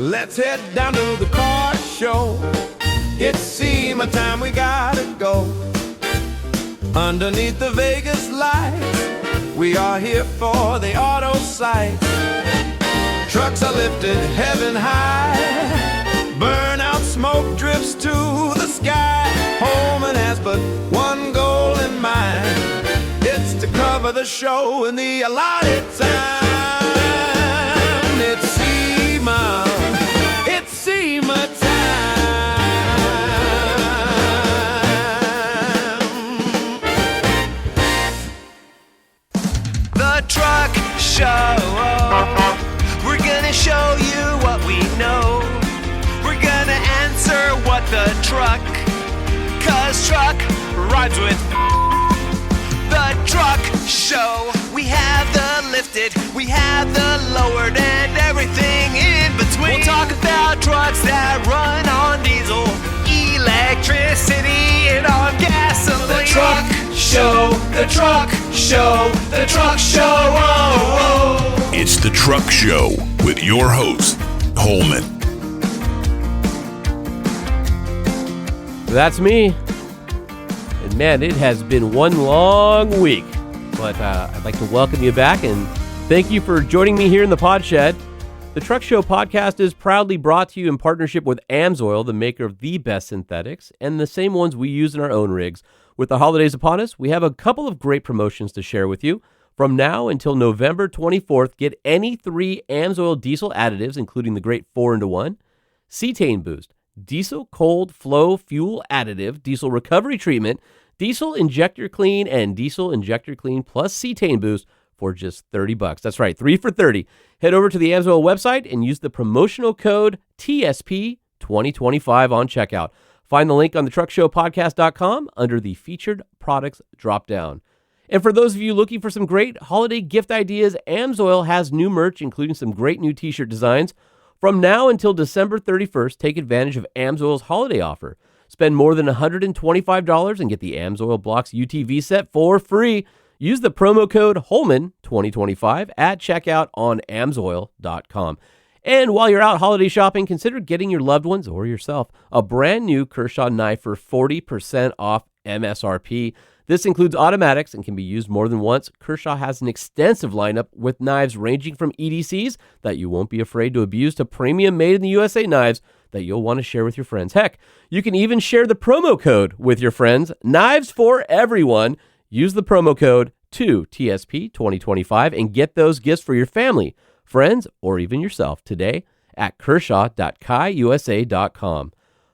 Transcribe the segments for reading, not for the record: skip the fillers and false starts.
Let's head down to the car show. It's SEMA time, we gotta go. Underneath the Vegas lights, we are here for the auto sight. Trucks are lifted heaven high, burnout smoke drifts to the sky. Holman has but one goal in mind, it's to cover the show in the allotted time. It's SEMA, it's SEMA time. The Truck Show, we're gonna show you what we know. We're gonna answer what the truck, 'cause truck rhymes with the Truck Show. We have the lifted, we have the lowered, and everything in between. We'll talk about trucks that run on diesel, electricity, and on gasoline. The Truck Show, the Truck Show, the Truck Show. Oh, oh. It's the Truck Show with your host, Holman. That's me. And man, it has been one long week. But I'd like to welcome you back and thank you for joining me here in the Pod Shed. The Truck Show podcast is proudly brought to you in partnership with AMSOIL, the maker of the best synthetics, and the same ones we use in our own rigs. With the holidays upon us, we have a couple of great promotions to share with you. From now until November 24th, get any 3 AMSOIL diesel additives, including the great 4-in-1, cetane boost, diesel cold flow fuel additive, diesel recovery treatment, diesel injector clean, and diesel injector clean plus cetane boost for just $30. That's right, 3 for $30. Head over to the AMSOIL website and use the promotional code TSP2025 on checkout. Find the link on the truckshowpodcast.com under the featured products dropdown. And for those of you looking for some great holiday gift ideas, AMSOIL has new merch, including some great new t-shirt designs. From now until December 31st, take advantage of AMSOIL's holiday offer. Spend more than $125 and get the AMSOIL Blocks UTV set for free. Use the promo code Holman2025 at checkout on AMSOIL.com. And while you're out holiday shopping, consider getting your loved ones or yourself a brand new Kershaw knife for 40% off MSRP. This includes automatics and can be used more than once. Kershaw has an extensive lineup with knives ranging from EDCs that you won't be afraid to abuse to premium made in the USA knives that you'll want to share with your friends. Heck, you can even share the promo code with your friends. Knives for everyone. Use the promo code 2TSP2025 and get those gifts for your family, friends, or even yourself today at kershaw.kaiusa.com.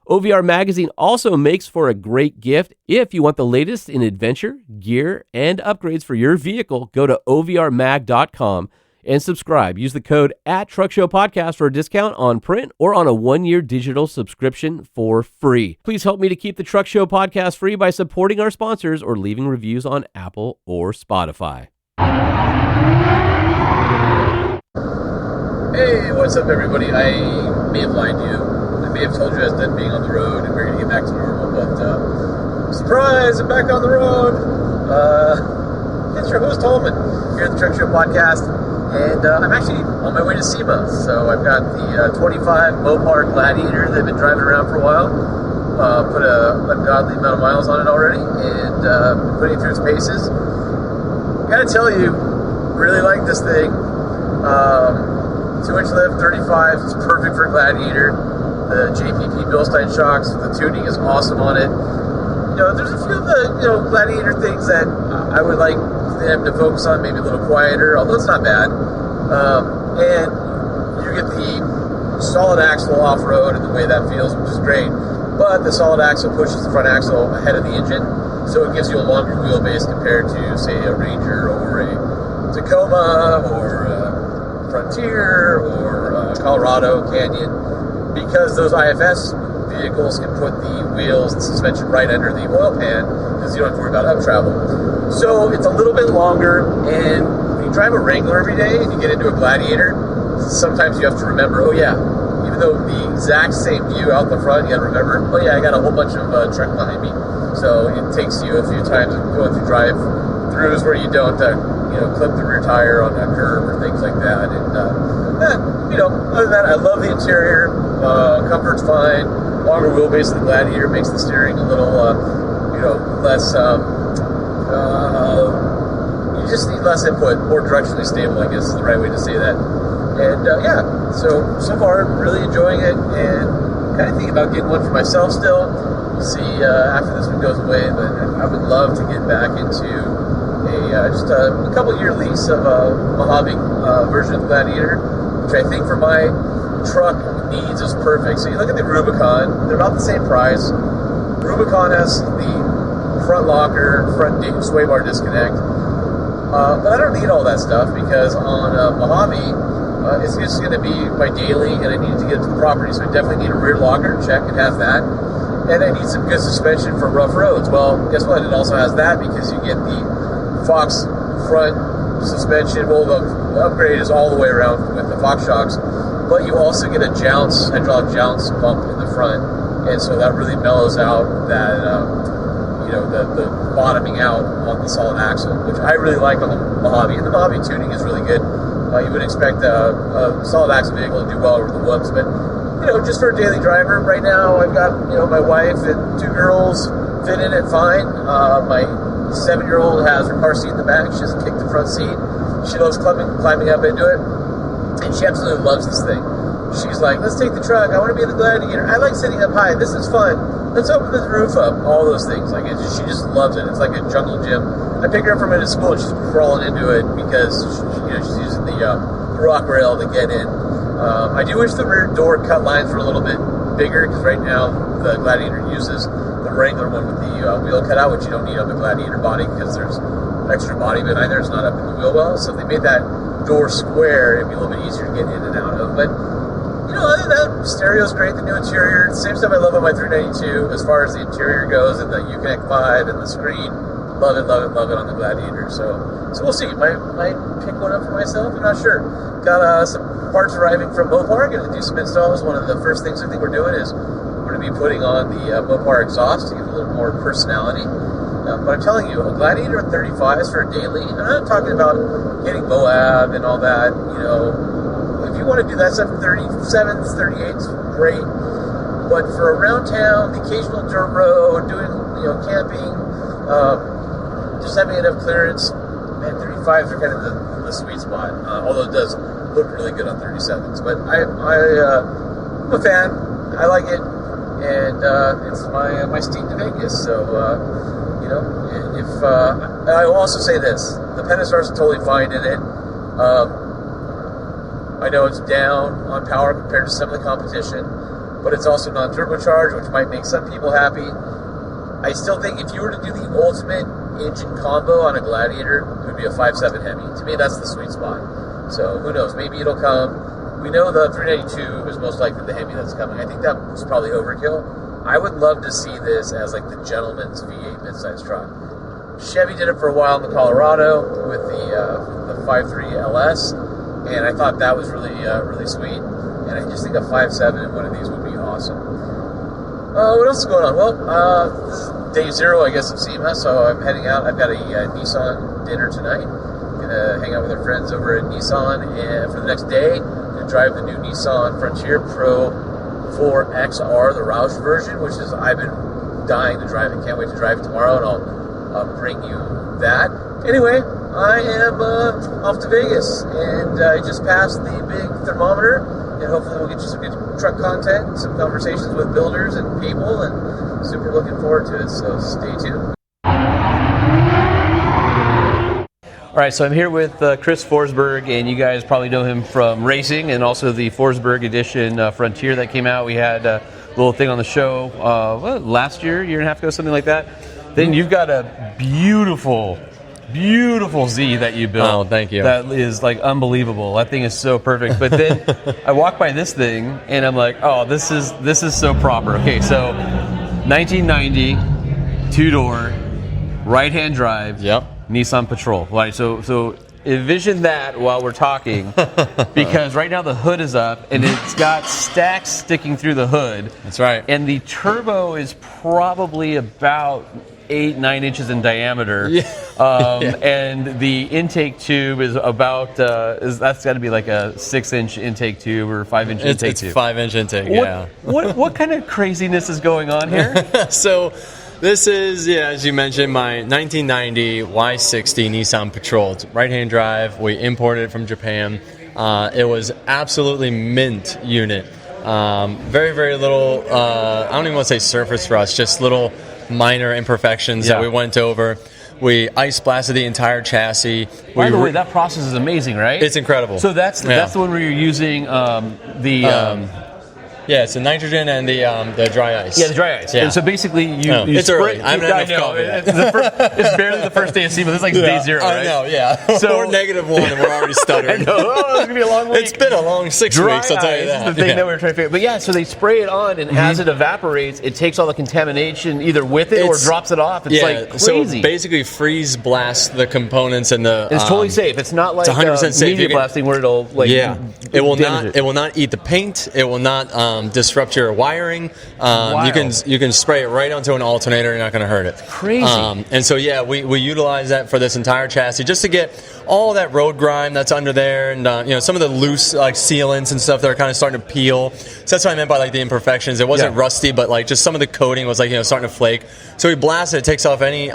OVR Magazine also makes for a great gift. If you want the latest in adventure, gear, and upgrades for your vehicle, go to OVRmag.com and subscribe. Use the code @TruckShowPodcast for a discount on print or on a 1-year digital subscription for free. Please help me to keep the Truck Show podcast free by supporting our sponsors or leaving reviews on Apple or Spotify. Hey, what's up, everybody? I may have lied to you. I may have told you I was done being on the road and we're going to get back to normal, but surprise, I'm back on the road. It's your host, Holman, here at the Truck Show Podcast, and I'm actually on my way to SEMA. So I've got the 25 Mopar Gladiator that I've been driving around for a while. Put a ungodly amount of miles on it already, and putting it through its paces. I gotta tell you, really like this thing. 2-inch lift, 35, it's perfect for a Gladiator. The JPP Bilstein shocks, the tuning is awesome on it. You know, there's a few of the, Gladiator things that I would like them to focus on, maybe a little quieter, although it's not bad. And you get the solid axle off-road and the way that feels, which is great. But the solid axle pushes the front axle ahead of the engine, so it gives you a longer wheelbase compared to, say, a Ranger or a Tacoma or a Frontier or Colorado Canyon, because those IFS vehicles can put the wheels and suspension right under the oil pan because you don't have to worry about up travel. So it's a little bit longer, and when you drive a Wrangler every day and you get into a Gladiator, sometimes you have to remember, oh yeah, even though the exact same view out the front, you got to remember, oh yeah, I got a whole bunch of truck behind me. So it takes you a few times going through drive-throughs where you don't clip the rear tire on a curb or things like that. And other than that, I love the interior. Comfort's fine. Longer wheelbase of the Gladiator makes the steering a little, less. You just need less input, more directionally stable, I guess is the right way to say that. And so far I'm really enjoying it, and kind of thinking about getting one for myself still. We'll see after this one goes away, but I would love to get back into a couple year lease of a Mojave version of the Gladiator, which I think for my truck needs is perfect. So you look at the Rubicon, they're about the same price. Rubicon has the front locker, front sway bar disconnect, but I don't need all that stuff because on Mojave, it's just going to be my daily, and I need to get to the property, so I definitely need a rear locker. Check, it has that. And I need some good suspension for rough roads. Well, guess what? It also has that because you get the Fox front suspension. Well, the upgrade is all the way around with the Fox shocks, but you also get a hydraulic jounce bump in the front, and so that really mellows out that the bottoming out on the solid axle, which I really like on the Mojave. And the Mojave tuning is really good. You would expect a solid axle vehicle to do well over the whoops, but just for a daily driver, right now I've got my wife and 2 girls fit in it fine. My 7-year-old has her car seat in the back. She doesn't kick the front seat. She loves climbing up into it, and she absolutely loves this thing. She's like, let's take the truck. I want to be in the Gladiator. I like sitting up high. This is fun. Let's open the roof up. All those things. She just loves it. It's like a jungle gym. I pick her up from school, and she's crawling into it because she's using the rock rail to get in. I do wish the rear door cut lines were a little bit bigger, because right now the Gladiator uses the regular one with the wheel cut out, which you don't need on the Gladiator body because there's extra body behind there. It's not up in the wheel well. So if they made that door square, it'd be a little bit easier to get in and out of. But other than that, stereo's great, the new interior, same stuff I love on my 392 as far as the interior goes, and the Uconnect 5 and the screen. Love it on the Gladiator. So we'll see. Might pick one up for myself. I'm not sure. Got some parts arriving from Mopar. Going to do some installs. One of the first things I think we're doing is we're going to be putting on the Mopar exhaust to give it a little more personality. But I'm telling you, a Gladiator 35s for a daily, and I'm not talking about getting Moab and all that. If you want to do that stuff, 37s, 38s, great. But for around town, the occasional dirt road, doing camping, just having enough clearance, man, 35s are kind of the sweet spot. Although it does look really good on 37s, but I'm a fan. I like it, and it's my steed to Vegas. So if I will also say this, the Pentastar's totally fine in it. I know it's down on power compared to some of the competition, but it's also non-turbocharged, which might make some people happy. I still think if you were to do the ultimate engine combo on a Gladiator, it would be a 5.7 Hemi. To me, that's the sweet spot. So who knows? Maybe it'll come. We know the 392 is most likely the Hemi that's coming. I think that was probably overkill. I would love to see this as like the gentleman's V8 midsize truck. Chevy did it for a while in the Colorado with the 5.3 LS, and I thought that was really sweet. And I just think a 5.7 in one of these would be awesome. What else is going on? Well, this is day 0, I guess, of SEMA, so I'm heading out. I've got a Nissan dinner tonight. Gonna hang out with our friends over at Nissan, and for the next day, gonna drive the new Nissan Frontier Pro 4XR, the Roush version, which is I've been dying to drive it. Can't wait to drive it tomorrow, and I'll bring you that. Anyway, I am off to Vegas, and I just passed the big thermometer, and hopefully we'll get you some good truck content, some conversations with builders and people, and super looking forward to it, so stay tuned. All right, so I'm here with Chris Forsberg, and you guys probably know him from racing and also the Forsberg Edition Frontier that came out. We had a little thing on the show last year and a half ago, something like that. Then you've got a beautiful Z that you built. Oh, thank you. That is like unbelievable. That thing is so perfect. But then I walk by this thing and I'm like, oh, this is so proper. Okay, so 1990, 2-door, right-hand drive. Yep. Nissan Patrol. Right. So envision that while we're talking, because right now the hood is up and it's got stacks sticking through the hood. That's right. And the turbo is probably about 8-9 inches in diameter. And the intake tube is about that's got to be like a 6-inch intake tube or 5-inch intake tube. It's 5-inch intake. What kind of craziness is going on here? So this is, as you mentioned, my 1990 Y60 Nissan Patrol. It's right-hand drive. We imported it from Japan. It was absolutely mint unit. Very, very little, I don't even want to say surface rust, just little minor imperfections that we went over. We ice blasted the entire chassis. By the way, that process is amazing, right? It's incredible. So that's the one where you're using it's the nitrogen and the dry ice. Yeah, the dry ice. Yeah. And so basically, you it's spray. early. I haven't had enough coffee. It's barely the first day of SEMA. This is like day 0, right? I know, yeah. So we're -1 and we're already stuttering. I know. Oh, it's going to be a long week. It's been a long 6 weeks, I'll tell you that. This is the thing that we're trying to figure out. But yeah, so they spray it on, and as it evaporates, it takes all the contamination either with it or drops it off. It's like crazy. So basically freeze blast the components and the... It's totally safe. It's not like 100% safe. media blasting where it'll like it will not eat the paint. It will not disrupt your wiring. You can spray it right onto an alternator. You're not going to hurt it. Crazy. And so we utilize that for this entire chassis just to get all that road grime that's under there, and some of the loose like sealants and stuff that are kind of starting to peel. So that's what I meant by like the imperfections. It wasn't rusty, but like just some of the coating was like starting to flake. So we blast it. It takes off any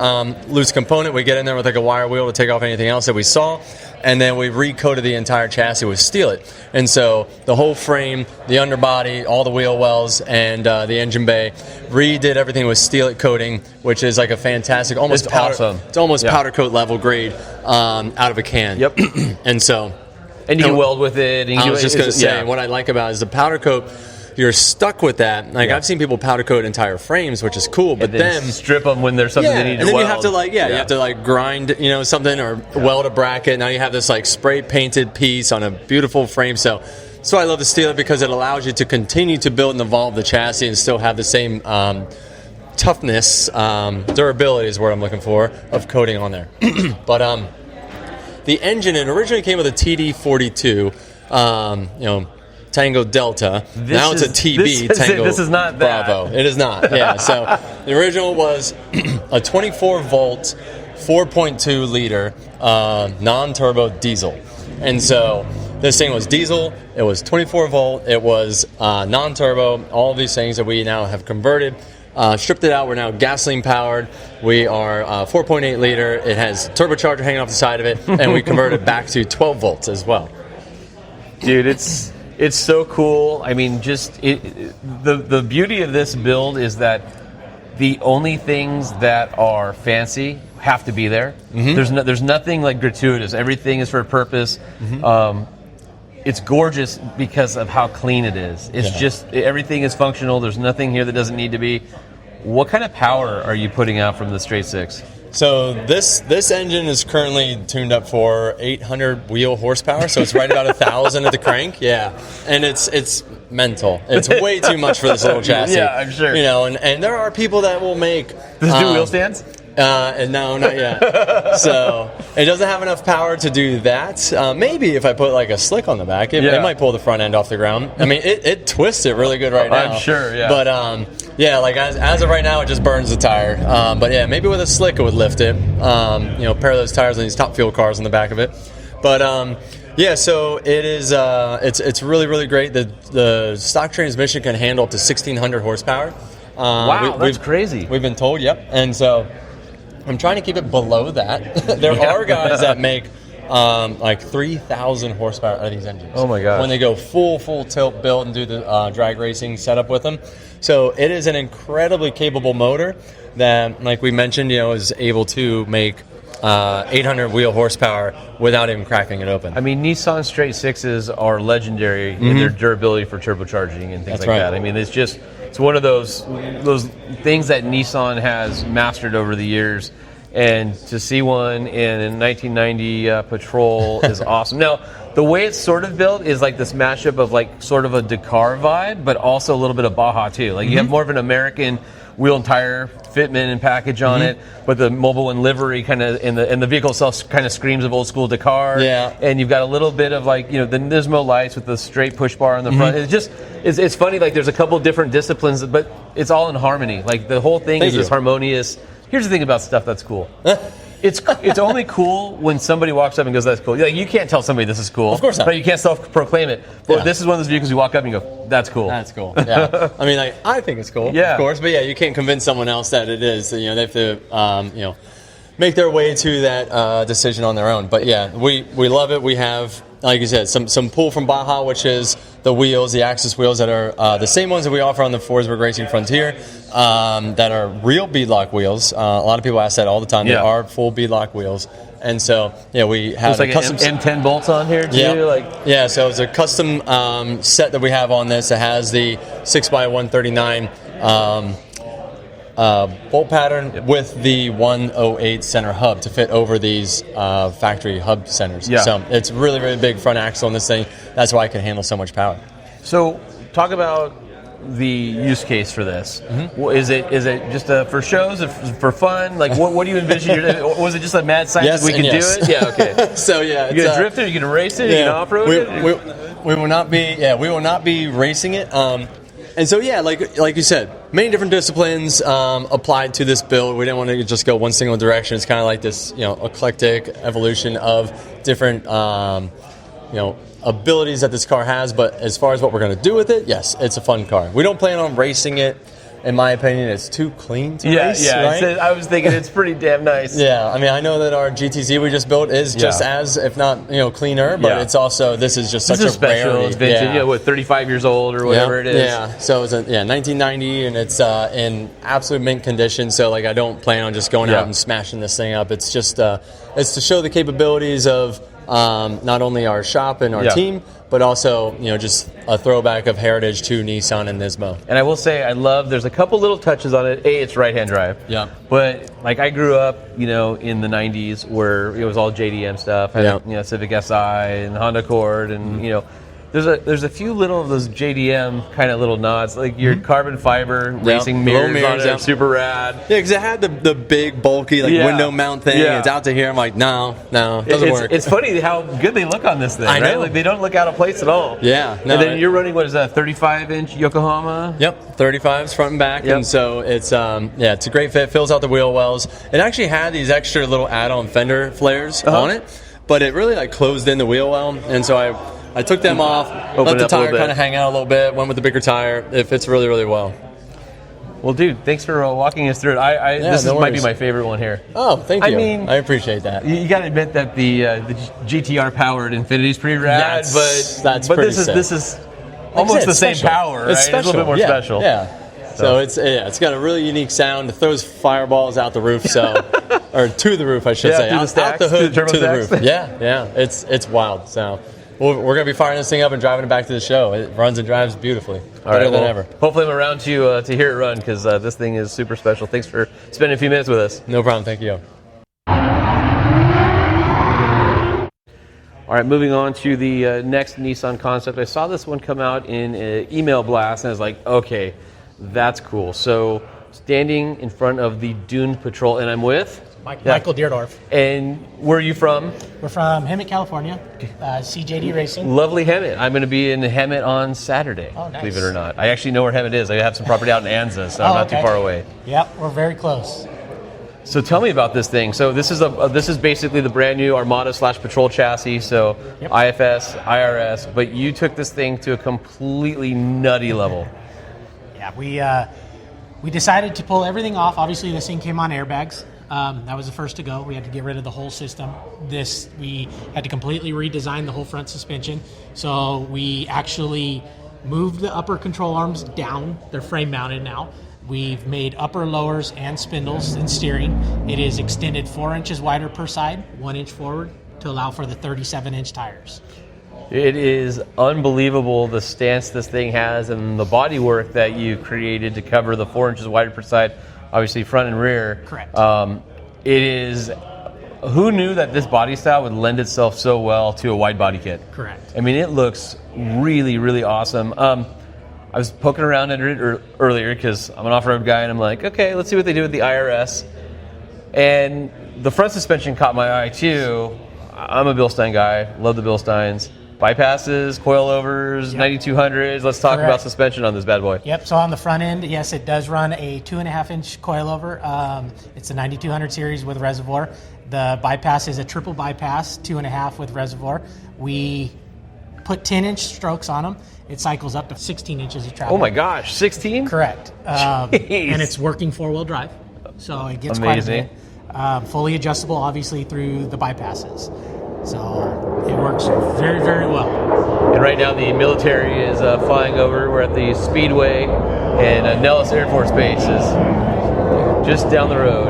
loose component. We get in there with like a wire wheel to take off anything else that we saw. And then we recoated the entire chassis with Steelite. And so the whole frame, the underbody, all the wheel wells, and the engine bay, redid everything with Steelite coating, which is like a fantastic, almost powder. Awesome. It's almost powder coat level grade out of a can. Yep. And so, and you can weld with it. And I was just going to say, what I like about it is the powder coat. You're stuck with that. Like I've seen people powder coat entire frames, which is cool, but then strip them when there's something they need to weld. And then you have to you have to like grind, something or weld a bracket. Now you have this like spray painted piece on a beautiful frame. So I love the Steelite because it allows you to continue to build and evolve the chassis and still have the same toughness, durability is what I'm looking for of coating on there. But the engine, it originally came with a TD42, Tango Delta. Now it's a TB Tango this is not that. Bravo. It is not. Yeah. So the original was a 24-volt, 4.2 liter non-turbo diesel, and so this thing was diesel. It was 24-volt. It was non-turbo. All of these things that we now have converted. Stripped it out. We're now gasoline powered. We are 4.8 liter. It has turbocharger hanging off the side of it, and we converted back to 12 volts as well. Dude, it's so cool. I mean, the beauty of this build is that the only things that are fancy have to be there. Mm-hmm. There's nothing like gratuitous. Everything is for a purpose. Mm-hmm. It's gorgeous because of how clean it is. It's just everything is functional. There's nothing here that doesn't need to be. What kind of power are you putting out from the straight six? So this engine is currently tuned up for 800 wheel horsepower, so it's right about 1,000 at the crank. Yeah, and it's mental. It's way too much for this little chassis. Yeah, I'm sure. And there are people that will make. Does it do wheel stands? And no, not yet. So it doesn't have enough power to do that. Maybe if I put like a slick on the back, it might pull the front end off the ground. I mean, it twists it really good right now. I'm sure, yeah. But like as of right now, it just burns the tire. But yeah, maybe with a slick it would lift it. Pair of those tires on these top fuel cars on the back of it. But so it is. It's really, really great. The stock transmission can handle up to 1,600 horsepower. Wow, that's crazy. We've been told, yep. And so I'm trying to keep it below that. There are guys that make like 3,000 horsepower out of these engines. Oh my gosh. When they go full tilt build and do the drag racing setup with them. So it is an incredibly capable motor that, like we mentioned, is able to make 800 wheel horsepower without even cracking it open. I mean, Nissan straight sixes are legendary in their durability for turbocharging and things that. I mean, it's one of those things that Nissan has mastered over the years, and to see one in a 1990 Patrol is awesome. Now, the way it's sort of built is like this mashup of like sort of a Dakar vibe, but also a little bit of Baja too. Like you have more of an American wheel and tire fitment and package on it, but the Mobile One livery kind of and the vehicle itself kind of screams of old school Dakar. Yeah, and you've got a little bit of like the Nismo lights with the straight push bar on the front. It's just it's funny. Like there's a couple different disciplines, but it's all in harmony. Like the whole thing is this harmonious. Here's the thing about stuff that's cool. It's only cool when somebody walks up and goes, "That's cool." Like, you can't tell somebody this is cool. Of course not. Right? You can't self-proclaim it. But Yeah. this is one of those vehicles you walk up and you go, "That's cool." That's cool. Yeah. I mean, I think it's cool. Yeah. Of course, but yeah, you can't convince someone else that it is. You know, they have to make their way to that decision on their own. But yeah, we love it. We have, like you said, some pull from Baja, which is the wheels, the Axis wheels that are the same ones that we offer on the Forsberg Racing Frontier, that are real beadlock wheels. A lot of people ask that all the time. They Yeah. are full beadlock wheels. And so, we have There's like a custom M10 bolts on here too. Yeah, so it's a custom set that we have on this. It has the 6x139 bolt pattern with the 108 center hub to fit over these factory hub centers. Yeah. So it's really, really big front axle on this thing. That's why it can handle so much power. So talk about the use case for this. Well, is it just for shows, for fun? Like, what do you envision? Was it just a mad science Yes we and can yes. do it? Yeah, okay. So yeah, You gonna drift it? You gonna race it? You gonna off-road it? We will not be. Yeah, we will not be racing it. And so yeah, like you said, many different disciplines applied to this build. We didn't want to just go one single direction. It's kind of like this, eclectic evolution of different, abilities that this car has. But as far as what we're going to do with it, yes, it's a fun car. We don't plan on racing it. In my opinion, it's too clean to race. Yeah. Right? I was thinking it's pretty damn nice. Yeah, I mean, I know that our GTZ we just built is just as, if not, cleaner, but it's also, this is just such This is a special. rarity. It's vintage. 35 years old or whatever it is. Yeah, so it's 1990, and it's in absolute mint condition. So I don't plan on just going out and smashing this thing up. It's just it's to show the capabilities of not only our shop and our team, but also just a throwback of heritage to Nissan and Nismo. And I will say, there's a couple little touches on it. It's right-hand drive. Yeah. But I grew up, in the 90s where it was all JDM stuff. I had, Civic Si and Honda Accord, and there's a few little of those JDM kind of little nods, like your carbon fiber racing mirrors on it, super rad. Yeah, because it had the big bulky window mount thing. Yeah. It's out to here. I'm like, no, it doesn't work. It's funny how good they look on this thing. I know. Right? They don't look out of place at all. Yeah. And then you're running, what is that, 35-inch Yokohama? Yep, 35s front and back, and so it's it's a great fit. Fills out the wheel wells. It actually had these extra little add-on fender flares on it, but it really closed in the wheel well, and so I took them off, let the tire kind of hang out a little bit, went with the bigger tire. It fits really, really well. Well, dude, thanks for walking us through it. This might be my favorite one here. Oh, thank you. I mean, I appreciate that. You got to admit that the GTR powered Infinity is pretty rad, that's but pretty this is almost the same special. power, right? It's special. a little bit more special. Yeah. So it's got a really unique sound. It throws fireballs out the roof, or to the roof, I should say. Through the stacks, out the hood through the to the turbo roof. Yeah. It's wild. So we're going to be firing this thing up and driving it back to the show. It runs and drives beautifully. Better than ever. Hopefully I'm around to hear it run, because this thing is super special. Thanks for spending a few minutes with us. No problem. Thank you. All right, moving on to the next Nissan concept. I saw this one come out in an email blast, and I was like, okay, that's cool. So standing in front of the Dune Patrol, and I'm with? Michael Deerdorf. And where are you from? We're from Hemet, California, CJD Racing. Lovely Hemet. I'm going to be in Hemet on Saturday, Oh, nice. believe it or not. I actually know where Hemet is. I have some property out in Anza, so I'm not too far away. Yep, we're very close. So tell me about this thing. So this is basically the brand new Armada/Patrol chassis. So IFS, IRS, but you took this thing to a completely nutty level. Yeah, we decided to pull everything off. Obviously, this thing came on airbags. That was the first to go. We had to get rid of the whole system. We had to completely redesign the whole front suspension. So we actually moved the upper control arms down. They're frame mounted now. We've made upper lowers and spindles and steering. It is extended 4 inches wider per side, 1 inch forward, to allow for the 37-inch tires. It is unbelievable the stance this thing has and the bodywork that you created to cover the 4 inches wider per side, obviously front and rear. Correct. It is. Who knew that this body style would lend itself so well to a wide body kit? Correct. I mean, it looks really, really awesome. I was poking around at it earlier because I'm an off-road guy, and I'm like, okay, let's see what they do with the IRS. And the front suspension caught my eye too. I'm a Bilstein guy, love the Bilsteins. bypasses, coilovers, 9200s. Let's talk about suspension on this bad boy. Yep. So on the front end, yes, it does run a 2.5-inch coilover. It's a 9200 series with reservoir. The bypass is a triple bypass, 2.5 with reservoir. We put 10-inch strokes on them. It cycles up to 16 inches of travel. Oh my gosh, 16? Correct. And it's working 4-wheel drive, so it gets quite a bit. Fully adjustable, obviously, through the bypasses. So it works very, very well. And right now the military is flying over. We're at the Speedway, and Nellis Air Force Base is just down the road.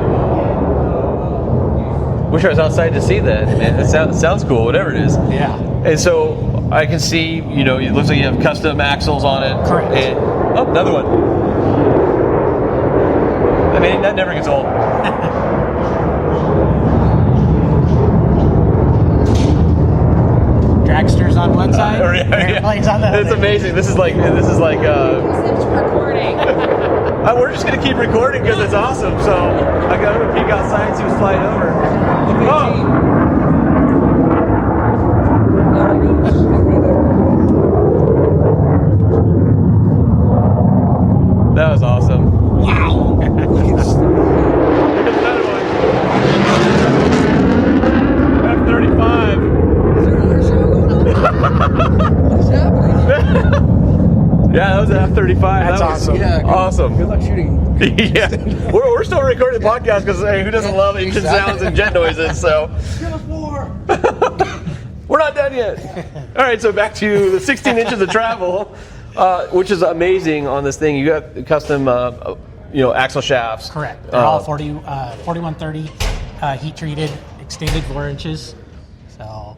Wish I was outside to see that, man. It sounds cool, whatever it is. Yeah. And so I can see, it looks like you have custom axles on it. Correct. And, another one. I mean, that never gets old. Dragsters on one side, airplanes on the other. It's amazing. This is like recording. we're just gonna keep recording because it's awesome. So I got to peek outside and see who's flying over. That was awesome. Wow. Here's another one. F-35. What's happening? Yeah, that was an F-35. That's awesome. Yeah, Awesome. Good luck shooting. Yeah, we're still recording the podcast because who doesn't love engine sounds and jet noises? So we're not done yet. All right, so back to the 16 inches of travel, which is amazing on this thing. You got custom, axle shafts. Correct. They're all 4130 heat treated, extended 4 inches. So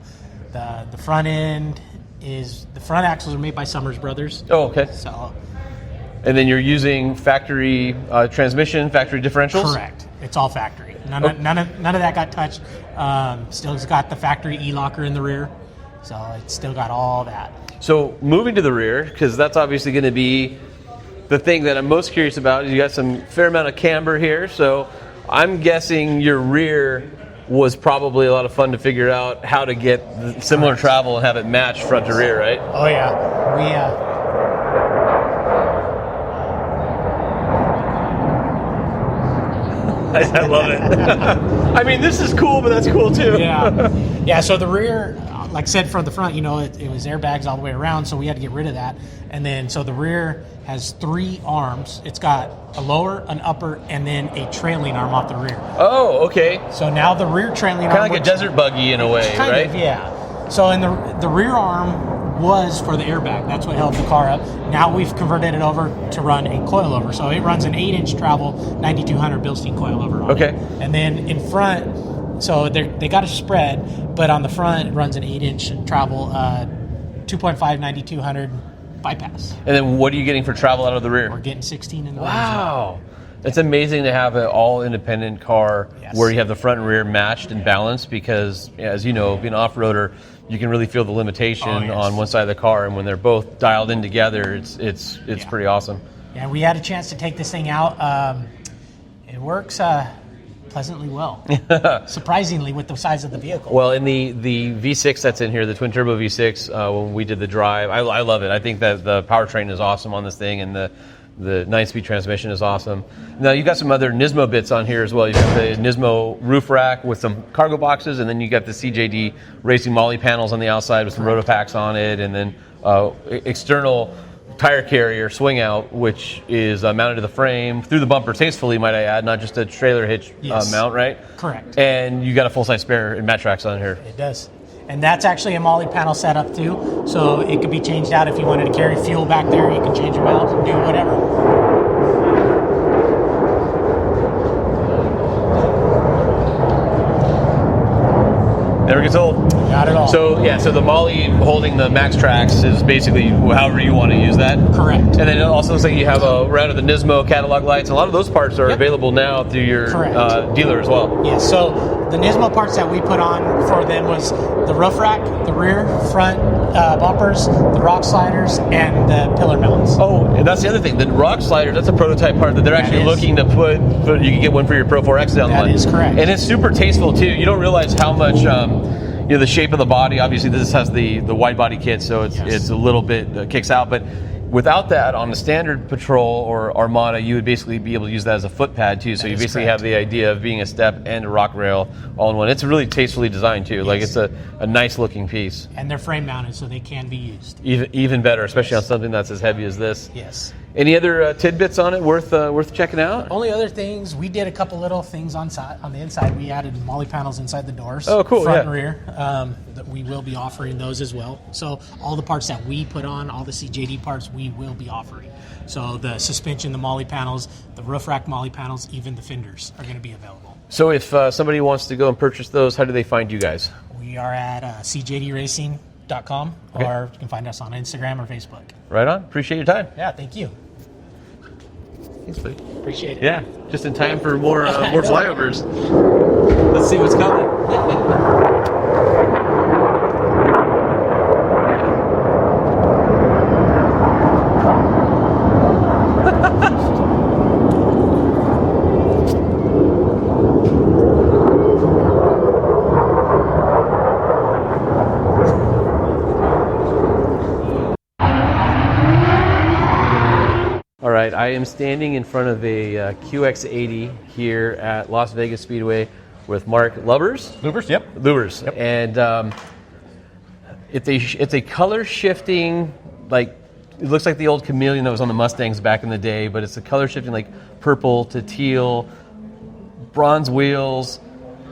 the front end the front axles are made by Summers Brothers. Oh, okay. So. And then you're using factory transmission, factory differentials? Correct. It's all factory. None of that got touched. Still's got the factory E-locker in the rear. So it's still got all that. So moving to the rear, because that's obviously going to be the thing that I'm most curious about. You got some fair amount of camber here. So I'm guessing your rear was probably a lot of fun to figure out how to get similar travel and have it match front to rear, right? Oh, yeah. I love it. I mean, this is cool, but that's cool too. Yeah. So the rear, like I said, from the front, it was airbags all the way around, so we had to get rid of that. And then, so the rear has 3 arms. It's got a lower, an upper, and then a trailing arm off the rear. Oh, okay. So now the rear trailing arm, kind of like a desert buggy in a way, right? Kind of, yeah. So in the rear arm was for the airbag. That's what held the car up. Now we've converted it over to run a coilover. So it runs an 8-inch travel 9200 Bilstein coilover on it. And then in front, so they got a spread, but on the front it runs an 8-inch travel 2.5 9200 bypass. And then what are you getting for travel out of the rear? We're getting 16 in the rear. Wow. It's amazing to have an all-independent car where you have the front and rear matched and balanced because, as you know, being an off-roader, you can really feel the limitation on one side of the car, and when they're both dialed in together, it's pretty awesome. Yeah, we had a chance to take this thing out. It works pleasantly well, surprisingly, with the size of the vehicle. Well, in the V6 that's in here, the twin turbo V6, when we did the drive, I love it. I think that the powertrain is awesome on this thing, and the 9-speed transmission is awesome. Now, you've got some other Nismo bits on here as well. You've got the Nismo roof rack with some cargo boxes, and then you got the CJD Racing Molly panels on the outside with some Rotopacks on it, and then external tire carrier swing out, which is mounted to the frame through the bumper tastefully, might I add, not just a trailer hitch mount, right? Correct. And you got a full-size spare and mat tracks on here. It does. And that's actually a Molly panel setup too, so it could be changed out if you wanted to carry fuel back there. You can change them out and do whatever. Never gets old. Not at all. So the Molly holding the max tracks is basically however you want to use that. Correct. And then it also looks like you have a round of the Nismo catalog lights. A lot of those parts are available now through your dealer as well. Yes. So the Nismo parts that we put on for them was the roof rack, the rear, front bumpers, the rock sliders, and the pillar mounts. Oh, and that's the other thing. The rock sliders, that's a prototype part that they're actually looking to put. You can get one for your Pro 4X down the line. That is correct. And it's super tasteful too. You don't realize how much the shape of the body. Obviously, this has the wide body kit, so it's a little bit kicks out. But without that, on the standard Patrol or Armada, you would basically be able to use that as a foot pad too. So you basically have the idea of being a step and a rock rail all in one. It's really tastefully designed too. Like it's a nice looking piece. And they're frame mounted, so they can be used. Even better, especially on something that's as heavy as this. Yes. Any other tidbits on it worth checking out? Only other things, we did a couple little things on the inside. We added MOLLE panels inside the doors. Oh, cool, front and rear. That we will be offering those as well. So all the parts that we put on, all the CJD parts, we will be offering. So the suspension, the MOLLE panels, the roof rack MOLLE panels, even the fenders are going to be available. So if somebody wants to go and purchase those, how do they find you guys? We are at cjdracing.com, or you can find us on Instagram or Facebook. Right on. Appreciate your time. Yeah, thank you. Thanks, buddy. Appreciate it. Yeah, just in time for more flyovers. Let's see what's coming. All right, I am standing in front of a QX80 here at Las Vegas Speedway with Mark Lubbers. Lubers, yep. Lubers. Yep. And it's a color shifting, like, it looks like the old chameleon that was on the Mustangs back in the day, but it's a color shifting like purple to teal, bronze wheels,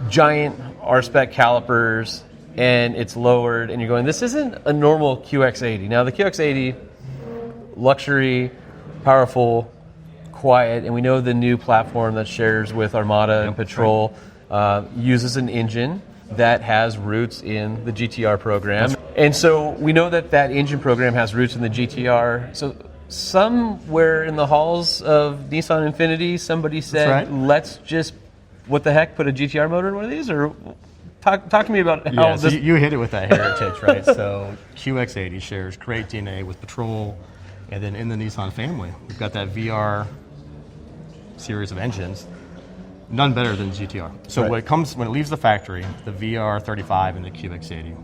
giant R-spec calipers, and it's lowered, and you're going, this isn't a normal QX80. Now the QX80, luxury, powerful, quiet, and we know the new platform that shares with Armada and Patrol uses an engine that has roots in the GTR program. And so we know that that engine program has roots in the GTR. So somewhere in the halls of Nissan Infiniti, somebody said, let's just, what the heck, put a GTR motor in one of these? Or talk to me about how so you hit it with that heritage, right? So QX80 shares great DNA with Patrol. And then in the Nissan family, we've got that VR series of engines, none better than the GTR. So when it leaves the factory, the VR 35 and the QX80,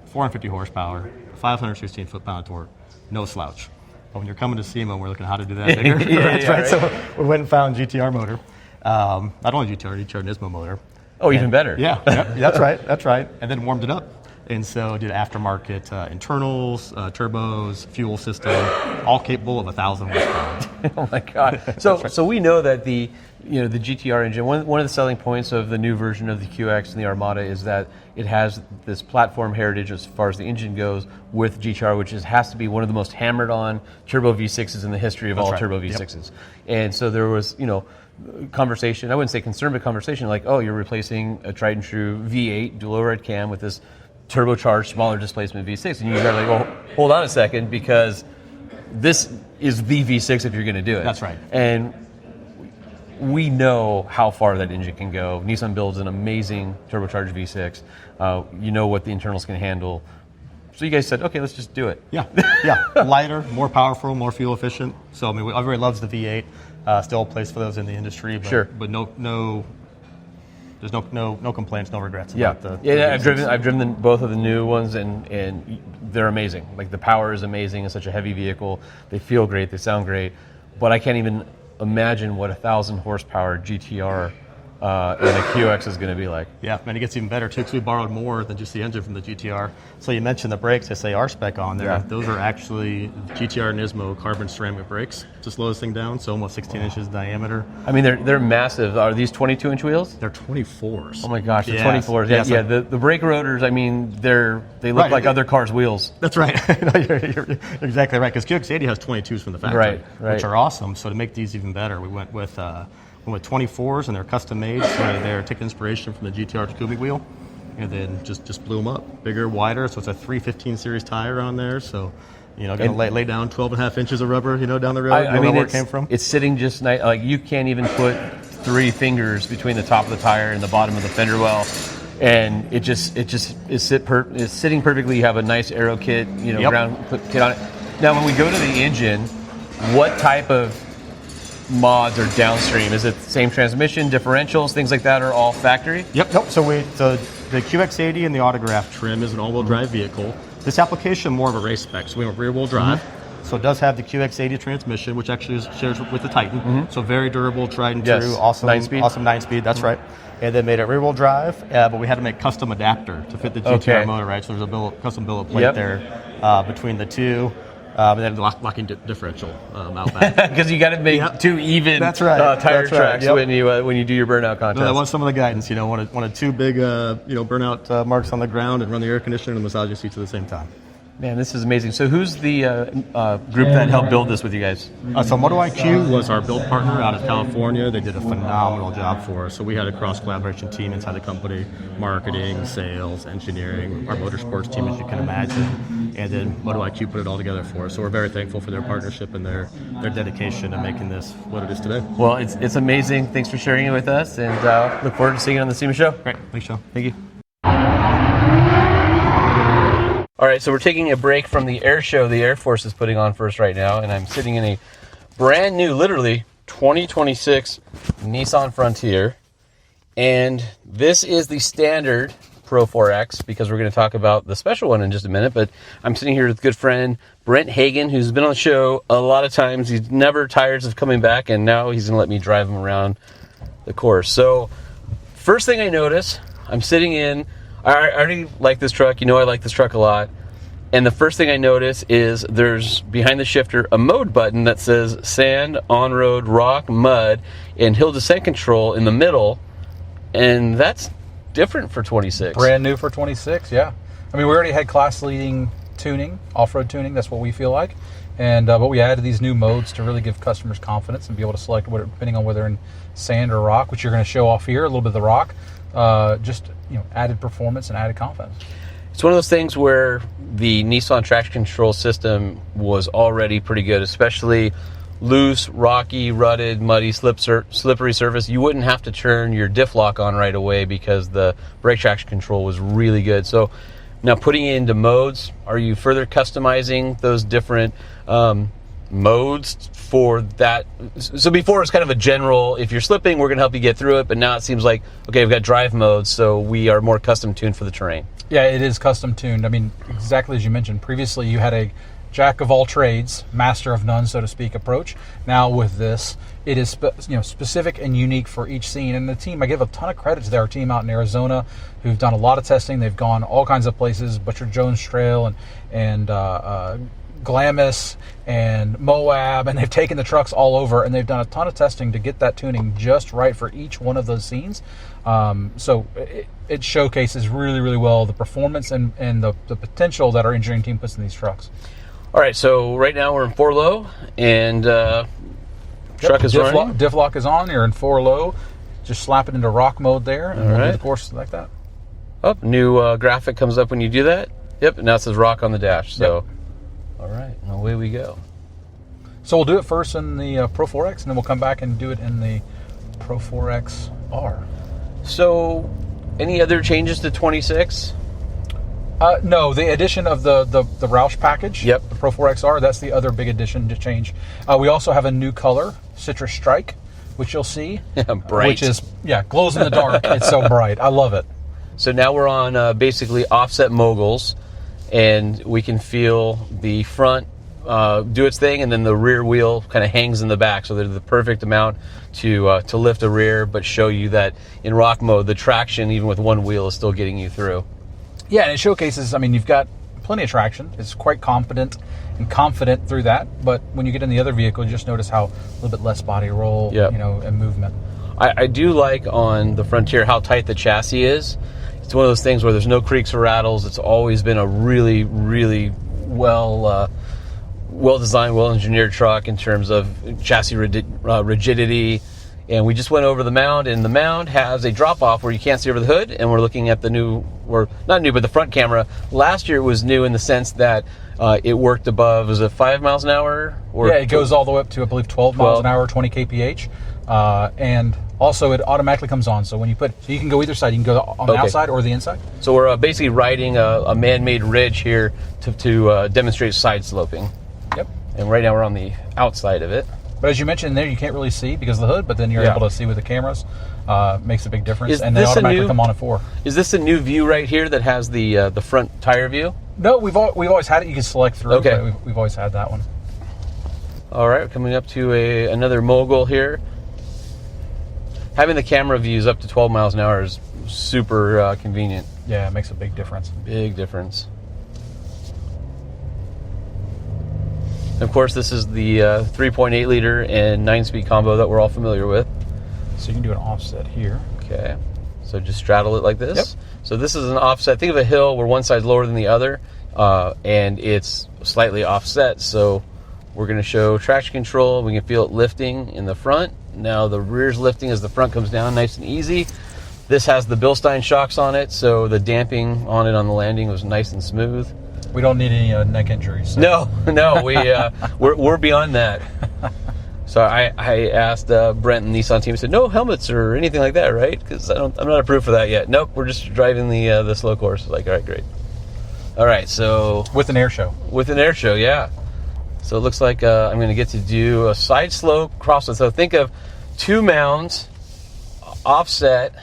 450 horsepower, 516 foot-pound torque, no slouch. But when you're coming to SEMA, we're looking at how to do that bigger. Right. So we went and found GTR motor, not only GTR Nismo motor. Oh, even better. Yeah, that's right. And then warmed it up. And so did aftermarket internals, turbos, fuel system, all capable of 1,000 horsepower. Oh my God! So we know that the GTR engine. One of the selling points of the new version of the QX and the Armada is that it has this platform heritage as far as the engine goes with GTR, which has to be one of the most hammered on turbo V6s in the history of all turbo V6s. Yep. And so there was conversation. I wouldn't say concern, but conversation like, oh, you're replacing a tried and true V8 dual override cam with this turbocharged, smaller displacement V6, and you gotta like, well, hold on a second, because this is the V6 if you're going to do it. That's right. And we know how far that engine can go. Nissan builds an amazing turbocharged V6. You know what the internals can handle. So you guys said, okay, let's just do it. Yeah. Lighter, more powerful, more fuel efficient. So I mean, everybody loves the V8. Still a place for those in the industry, but there's no complaints, no regrets. About I've driven both of the new ones, and they're amazing. Like the power is amazing. It's such a heavy vehicle. They feel great. They sound great. But I can't even imagine what 1,000 horsepower GTR in a QX is going to be like. Yeah, and it gets even better too, because we borrowed more than just the engine from the GTR. So you mentioned the brakes. They say R-spec on there. Yeah. Those are actually GTR Nismo carbon ceramic brakes to slow this thing down. So almost 16 inches diameter. I mean, they're massive. Are these 22-inch wheels? They're 24s. Oh my gosh, they're 24s. Yeah. The brake rotors. I mean, they look like other cars' wheels. That's right. You're exactly right. Because QX80 has 22s from the factory, which are awesome. So to make these even better, we went with 24s, and they're custom made. So they're taking inspiration from the GTR Takumi wheel, and then just blew them up, bigger, wider. So it's a 315 series tire on there. So gonna lay down 12.5 inches of rubber, down the road. I mean, where it came from. It's sitting just nice. Like you can't even put 3 fingers between the top of the tire and the bottom of the fender well, and it just is sitting perfectly. You have a nice aero kit, ground kit on it. Now, when we go to the engine, what type of mods are downstream? Is it the same transmission, differentials, things like that are all factory? Yep. So the QX80 and the Autograph trim is an all-wheel drive vehicle. This application more of a race spec, so we have rear-wheel drive. So it does have the QX80 transmission, which actually shares with the Titan. So very durable, tried and true, awesome 9-speed. Awesome 9-speed. That's right. And then made it rear-wheel drive, but we had to make custom adapter to fit the GTR motor, right? So there's a custom billet plate there between the two. And then locking differential out back. Because you got to make two even tire tracks when you do your burnout contest. No, that was some of the guidance. Wanted two big burnout marks on the ground and run the air conditioner and the massaging seats at the same time. Man, this is amazing. So who's the group that helped build this with you guys? So Moto IQ was our build partner out of California. They did a phenomenal job for us. So we had a cross-collaboration team inside the company, marketing, sales, engineering, our motorsports team, as you can imagine. And then Moto IQ put it all together for us. So we're very thankful for their partnership and their dedication to making this what it is today. Well, it's amazing. Thanks for sharing it with us, and look forward to seeing you on the SEMA show. Great. Thanks, Sean. Thank you. All right, so we're taking a break from the air show the Air Force is putting on for us right now, and I'm sitting in a brand new, literally 2026 Nissan Frontier, and this is the standard Pro 4X because we're going to talk about the special one in just a minute, but I'm sitting here with a good friend, Brent Hagan, who's been on the show a lot of times. He's never tires of coming back, and now he's going to let me drive him around the course. So first thing I notice, I'm sitting in, I already like this truck. I like this truck a lot. And the first thing I notice is there's, behind the shifter, a mode button that says sand, on-road, rock, mud, and hill descent control in the middle. And that's different for 26. Brand new for 26, yeah. I mean, we already had class-leading tuning, off-road tuning. That's what we feel like. And but we added these new modes to really give customers confidence and be able to select depending on whether in sand or rock, which you're going to show off here, a little bit of the rock. Just added performance and added confidence. It's one of those things where the Nissan traction control system was already pretty good, especially loose, rocky, rutted, muddy, slippery surface. You wouldn't have to turn your diff lock on right away because the brake traction control was really good. So now putting it into modes, are you further customizing those different modes for that? So before it's kind of a general, if you're slipping, we're going to help you get through it, but now it seems like, okay, we've got drive modes, so we are more custom tuned for the terrain. Yeah, it is custom tuned. I mean, exactly as you mentioned, previously you had a jack of all trades, master of none, so to speak, approach. Now with this, it is specific and unique for each scene. And the team, I give a ton of credit to our team out in Arizona, who've done a lot of testing. They've gone all kinds of places, Butcher Jones Trail and Glamis and Moab, and they've taken the trucks all over, and they've done a ton of testing to get that tuning just right for each one of those scenes. So it showcases really, really well the performance and the potential that our engineering team puts in these trucks. All right, so right now we're in 4 low, and truck is running. Diff lock is on. You're in 4 low. Just slap it into rock mode there, and we'll do the course like that. Oh, new graphic comes up when you do that. Yep, and now it says rock on the dash. So, yep. All right, away we go. So we'll do it first in the Pro 4X, and then we'll come back and do it in the Pro 4X R. So, any other changes to 26? No, the addition of the Roush package, the Pro 4XR, that's the other big addition to change. We also have a new color, Citrus Strike, which you'll see. Bright. Which is, glows in the dark. It's so bright. I love it. So now we're on basically offset moguls, and we can feel the front do its thing, and then the rear wheel kind of hangs in the back. So they're the perfect amount to lift a rear, but show you that in rock mode, the traction, even with one wheel, is still getting you through. Yeah, and it showcases, you've got plenty of traction. It's quite competent and confident through that. But when you get in the other vehicle, you just notice how a little bit less body roll, and movement. I do like on the Frontier how tight the chassis is. It's one of those things where there's no creaks or rattles. It's always been a really, really well designed, well engineered truck in terms of chassis rigidity. And we just went over the mound, and the mound has a drop-off where you can't see over the hood, and we're looking at the new, or not new, but the front camera. Last year it was new in the sense that it worked above, was it 5 miles an hour? Or it goes all the way up to, I believe, 12 miles an hour, 20 kph. And also it automatically comes on, so when you you can go either side. You can go on the outside or the inside. So we're basically riding a man-made ridge here to demonstrate side sloping. Yep. And right now we're on the outside of it. But as you mentioned there, you can't really see because of the hood, but then you're able to see with the cameras. Makes a big difference. Is and they this a automatically new- come on at 4. Is this a new view right here that has the front tire view? No, we've always had it. You can select through. Okay. But we've always had that one. All right, coming up to another mogul here. Having the camera views up to 12 miles an hour is super convenient. Yeah, it makes a big difference. Big difference. Of course, this is the 3.8 liter and 9-speed combo that we're all familiar with. So you can do an offset here. Okay, so just straddle it like this. Yep. So this is an offset. Think of a hill where one side's lower than the other, and it's slightly offset. So we're going to show traction control. We can feel it lifting in the front. Now the rear's lifting as the front comes down, nice and easy. This has the Bilstein shocks on it, so the damping on it on the landing was nice and smooth. We don't need any neck injuries. So. No, we're beyond that. So I asked Brent and Nissan team. I said, no helmets or anything like that, right? Because I'm not approved for that yet. Nope, we're just driving the slow course. Like, all right, great. All right, so With an air show. with an air show, yeah. So it looks like I'm going to get to do a side slope crosswind. So think of 2 mounds, offset,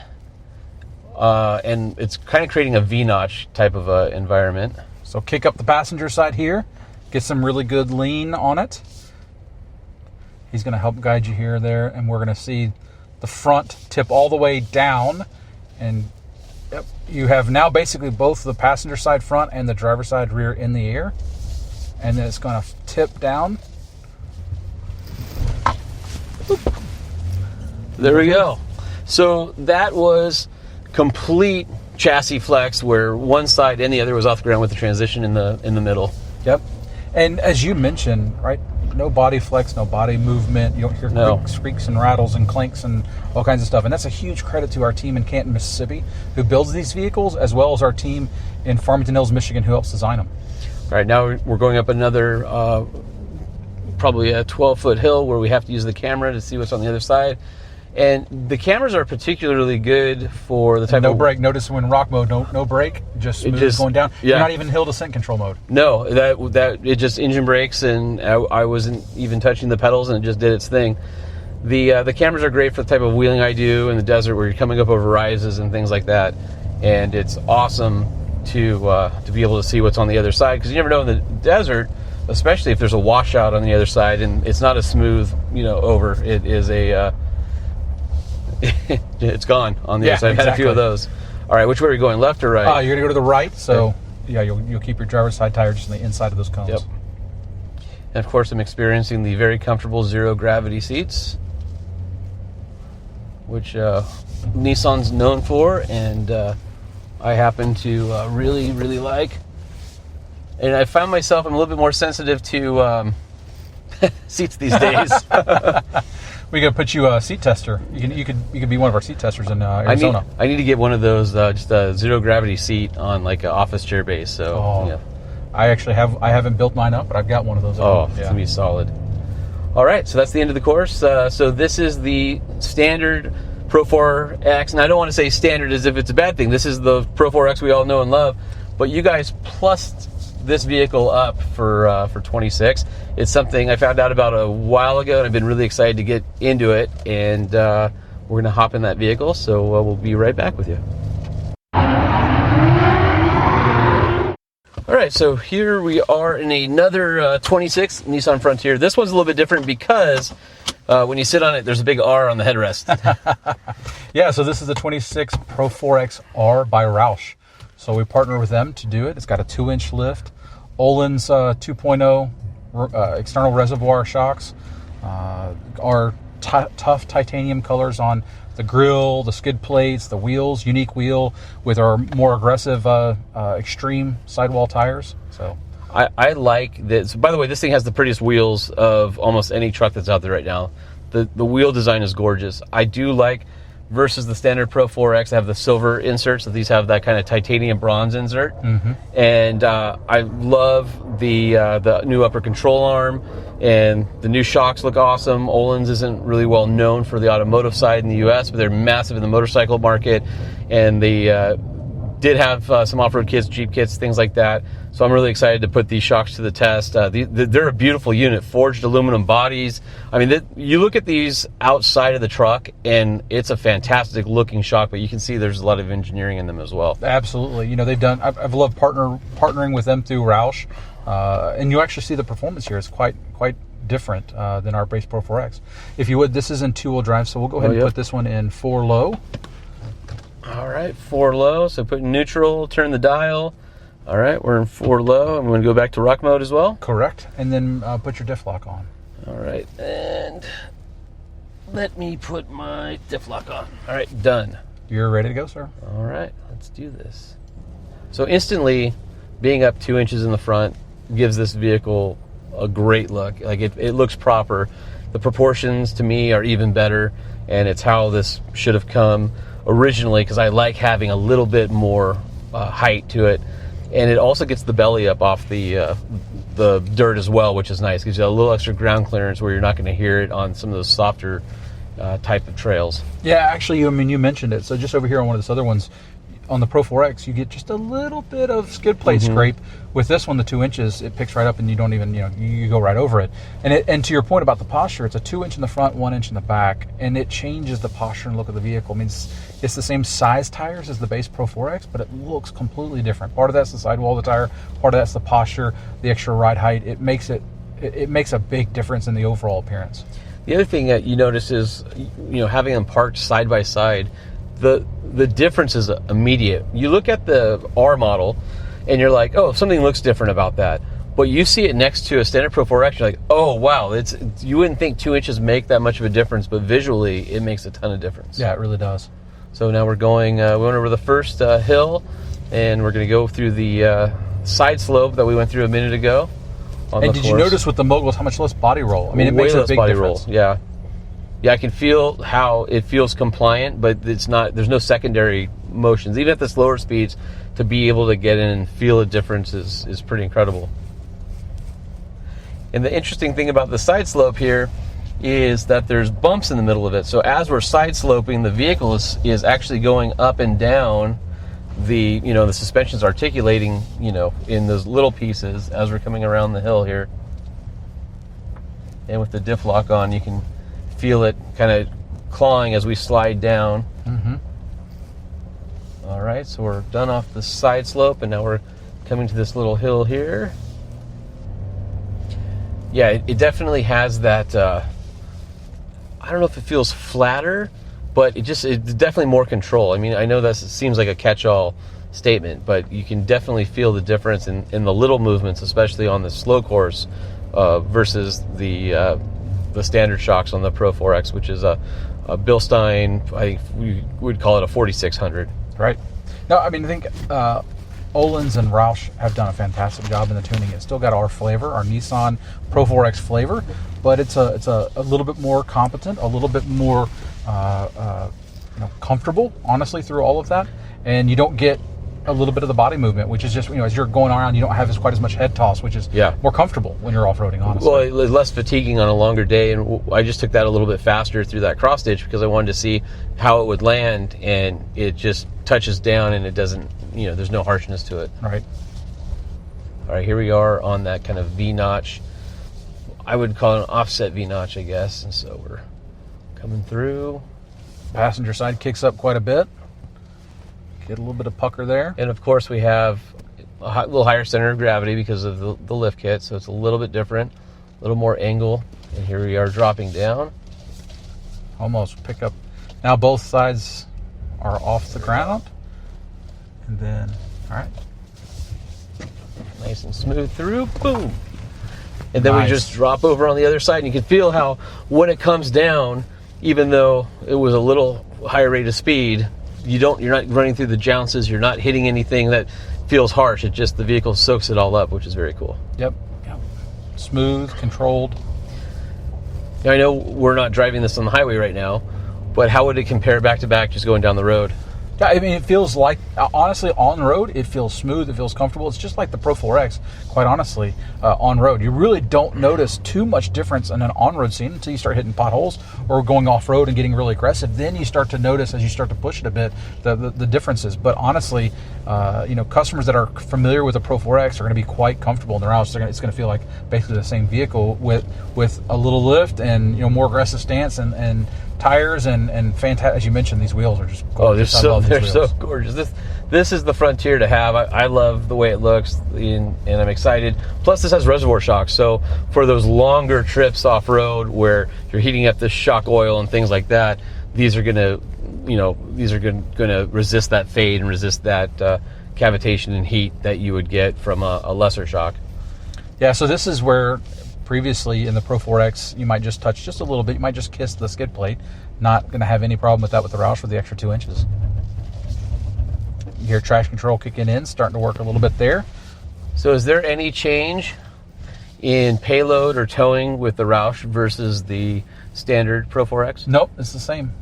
and it's kind of creating a V-notch type of environment. So kick up the passenger side here. Get some really good lean on it. He's going to help guide you here, there, and we're going to see the front tip all the way down. And yep, you have now basically both the passenger side front and the driver side rear in the air. And then it's going to tip down. There we go. So that was complete chassis flex where one side and the other was off the ground with the transition in the middle. Yep. And as you mentioned, right, no body flex, no body movement. You don't hear squeaks and rattles and clanks and all kinds of stuff. And that's a huge credit to our team in Canton, Mississippi, who builds these vehicles, as well as our team in Farmington Hills, Michigan, who helps design them. All right, now we're going up another probably a 12-foot hill where we have to use the camera to see what's on the other side. And the cameras are particularly good for the type no of... brake. Notice when rock mode, no brake, just smooth going down. Yeah. You're not even hill descent control mode. No, that it just engine brakes, and I wasn't even touching the pedals, and it just did its thing. The cameras are great for the type of wheeling I do in the desert, where you're coming up over rises and things like that. And it's awesome to be able to see what's on the other side, because you never know in the desert, especially if there's a washout on the other side, and it's not a smooth, over. It is a it's gone on the other side. I've had a few of those. All right, which way are we going, left or right? You're going to go to the right, so yeah, you'll keep your driver's side tire just on the inside of those cones. Yep. And of course, I'm experiencing the very comfortable zero gravity seats, which Nissan's known for, and I happen to really, really like. And I found myself, I'm a little bit more sensitive to seats these days. We could put you a seat tester. You could be one of our seat testers in Arizona. I need to get one of those, just a zero gravity seat on like an office chair base. So yeah. I haven't built mine up, but I've got one of those. It's gonna be solid. All right, so that's the end of the course. So this is the standard Pro 4X, and I don't want to say standard as if it's a bad thing. This is the Pro 4X we all know and love, but you guys plussed this vehicle up for 26. It's something I found out about a while ago, and I've been really excited to get into it, and we're going to hop in that vehicle, so we'll be right back with you. All right, so here we are in another 26 Nissan Frontier. This one's a little bit different because when you sit on it, there's a big R on the headrest. Yeah, so this is the 26 Pro 4X R by Roush. So we partner with them to do it. It's got a 2-inch lift, Olin's 2.0 external reservoir shocks, our tough titanium colors on the grille, the skid plates, the wheels, unique wheel with our more aggressive extreme sidewall tires. So I like this. By the way, this thing has the prettiest wheels of almost any truck that's out there right now. The wheel design is gorgeous. I do like, versus the standard Pro 4X, have the silver inserts. So these have that kind of titanium bronze insert. Mm-hmm. And I love the new upper control arm, and the new shocks look awesome. Olin's isn't really well known for the automotive side in the U.S., but they're massive in the motorcycle market. And the did have some off-road kits, Jeep kits, things like that. So I'm really excited to put these shocks to the test. They're a beautiful unit, forged aluminum bodies. I mean, you look at these outside of the truck, and it's a fantastic looking shock, but you can see there's a lot of engineering in them as well. Absolutely. You know, they've done. I've loved partnering with them through Roush, and you actually see the performance here. It's quite different than our base Pro 4X. If you would, this is in 2-wheel drive, so we'll go ahead and put this one in 4 low. All right, 4 low. So put neutral, turn the dial. All right, we're in 4 low. I'm going to go back to rock mode as well. Correct. And then put your diff lock on. All right, and let me put my diff lock on. All right, done. You're ready to go, sir. All right, let's do this. So instantly, being up 2 inches in the front gives this vehicle a great look. Like it looks proper. The proportions to me are even better, and it's how this should have come originally, because I like having a little bit more height to it. And it also gets the belly up off the dirt as well, which is nice. Gives you a little extra ground clearance where you're not going to hear it on some of those softer type of trails. Yeah, actually, I mean, you mentioned it. So just over here on one of those other ones, on the Pro 4X, you get just a little bit of skid plate scrape. With this one, the 2 inches, it picks right up, and you don't even, you go right over it. And to your point about the posture, it's a 2 inch in the front, 1 inch in the back, and it changes the posture and look of the vehicle. I mean, it's the same size tires as the base Pro 4X, but it looks completely different. Part of that's the sidewall of the tire, part of that's the posture, the extra ride height. It makes a big difference in the overall appearance. The other thing that you notice is, having them parked side by side, the difference is immediate. You look at the R model, and you're like, oh, something looks different about that. But you see it next to a standard Pro 4X, you're like, oh, wow. You wouldn't think 2 inches make that much of a difference, but visually, it makes a ton of difference. Yeah, it really does. So now we went over the first hill, and we're going to go through the side slope that we went through a minute ago. And did you notice with the Moguls how much less body roll? I mean, it Way makes a less big body difference. roll. Yeah. Yeah, I can feel how it feels compliant, but there's no secondary motions. Even at the slower speeds, to be able to get in and feel a difference is pretty incredible. And the interesting thing about the side slope here is that there's bumps in the middle of it. So as we're side sloping, the vehicle is actually going up and down. The suspension's articulating, in those little pieces as we're coming around the hill here. And with the diff lock on, you can feel it kind of clawing as we slide down. All right, so we're done off the side slope, and now we're coming to this little hill here. Yeah, it definitely has that, I don't know if it feels flatter, but it's definitely more control. I mean, I know it seems like a catch-all statement, but you can definitely feel the difference in the little movements, especially on the slow course, versus the standard shocks on the Pro 4X, which is a Bilstein. I think we would call it a 4600. Right. No, I mean, I think Öhlins and Roush have done a fantastic job in the tuning. It's still got our flavor, our Nissan Pro 4X flavor, but it's a little bit more competent, a little bit more comfortable, honestly, through all of that. And you don't get a little bit of the body movement, which is just, as you're going around, you don't have quite as much head toss, which is more comfortable when you're off-roading, honestly. Well, it's less fatiguing on a longer day, and I just took that a little bit faster through that cross ditch because I wanted to see how it would land, and it just touches down, and it doesn't, there's no harshness to it. Right. All right, here we are on that kind of V-notch. I would call it an offset V-notch, I guess, and so we're coming through. Passenger side kicks up quite a bit. Get a little bit of pucker there. And of course we have a little higher center of gravity because of the lift kit, so it's a little bit different, a little more angle. And here we are dropping down. Almost pick up. Now both sides are off the ground. And then, all right. Nice and smooth through, boom. And then Nice. we just drop over on the other side, and you can feel how when it comes down, even though it was a little higher rate of speed, you're not running through the jounces, you're not hitting anything that feels harsh. It just, the vehicle soaks it all up, which is very cool. Yep. Smooth, controlled. Now, I know we're not driving this on the highway right now, but how would it compare back to back just going down the road? Yeah, I mean, it feels like, honestly, on the road, it feels smooth, it feels comfortable. It's just like the Pro 4X, quite honestly, on road. You really don't notice too much difference in an on-road scene until you start hitting potholes or going off-road and getting really aggressive. Then you start to notice, as you start to push it a bit, the differences. But honestly, customers that are familiar with the Pro 4X are going to be quite comfortable in their house. It's going to feel like basically the same vehicle with a little lift and more aggressive stance and tires and fantastic. As you mentioned, these wheels are just gorgeous. They're so gorgeous. This is the Frontier to have. I love the way it looks, and I'm excited. Plus, this has reservoir shocks, so for those longer trips off road where you're heating up the shock oil and things like that, these are gonna resist that fade and resist that cavitation and heat that you would get from a lesser shock. Yeah. So this is where previously in the Pro 4X, you might just touch just a little bit. You might just kiss the skid plate. Not going to have any problem with that with the Roush for the extra 2 inches. You hear traction control kicking in, starting to work a little bit there. So is there any change in payload or towing with the Roush versus the standard Pro 4X? Nope, it's the same.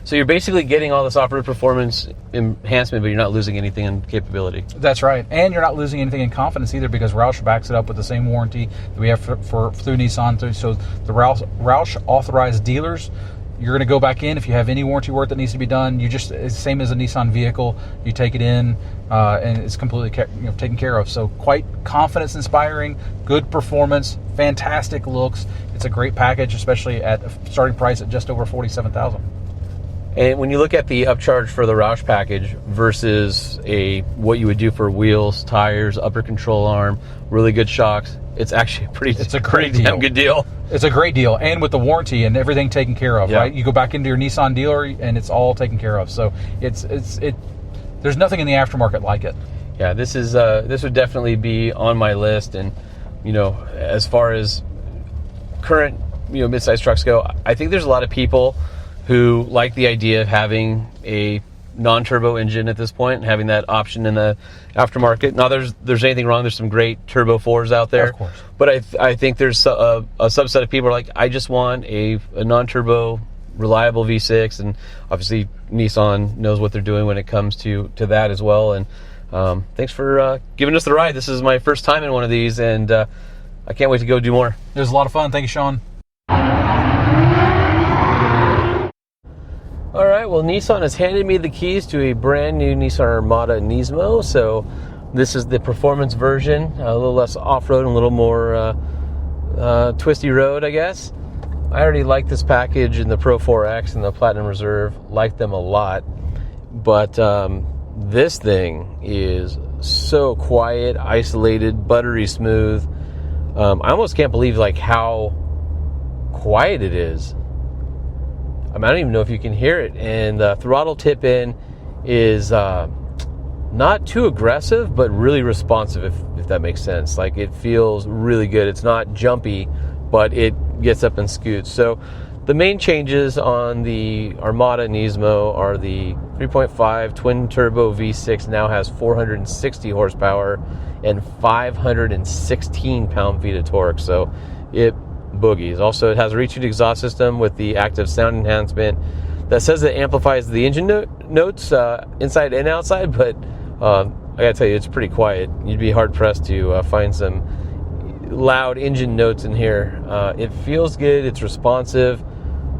So you're basically getting all this off-road performance enhancement, but you're not losing anything in capability. That's right. And you're not losing anything in confidence either, because Roush backs it up with the same warranty that we have through Nissan. So the Roush authorized dealers, you're going to go back in. If you have any warranty work that needs to be done, it's the same as a Nissan vehicle. You take it in, and it's completely taken care of. So quite confidence inspiring, good performance, fantastic looks. It's a great package, especially at a starting price at just over $47,000. And when you look at the upcharge for the Roush package versus what you would do for wheels, tires, upper control arm, really good shocks, it's actually a pretty damn good deal. It's a great deal, and with the warranty and everything taken care of, right? You go back into your Nissan dealer and it's all taken care of. So there's nothing in the aftermarket like it. Yeah, this would definitely be on my list. And as far as current mid-size trucks go, I think there's a lot of people who like the idea of having a non-turbo engine at this point and having that option in the aftermarket. Now, there's anything wrong. There's some great Turbo 4s out there. Of course. But I think there's a subset of people who are like, I just want a non-turbo, reliable V6. And obviously, Nissan knows what they're doing when it comes to that as well. And thanks for giving us the ride. This is my first time in one of these, and I can't wait to go do more. It was a lot of fun. Thank you, Sean. All right, well, Nissan has handed me the keys to a brand new Nissan Armada Nismo. So this is the performance version, a little less off-road and a little more twisty road, I guess. I already like this package in the Pro 4X and the Platinum Reserve, like them a lot. But this thing is so quiet, isolated, buttery smooth. I almost can't believe how quiet it is. I don't even know if you can hear it. And the throttle tip in is not too aggressive, but really responsive, if that makes sense. It feels really good. It's not jumpy, but it gets up and scoots. So the main changes on the Armada Nismo are the 3.5 twin turbo V6 now has 460 horsepower and 516 pound-feet of torque. So it boogies. Also, it has a retuned exhaust system with the active sound enhancement that says it amplifies the engine notes inside and outside, but I gotta tell you, it's pretty quiet. You'd be hard pressed to find some loud engine notes in here. It feels good, it's responsive,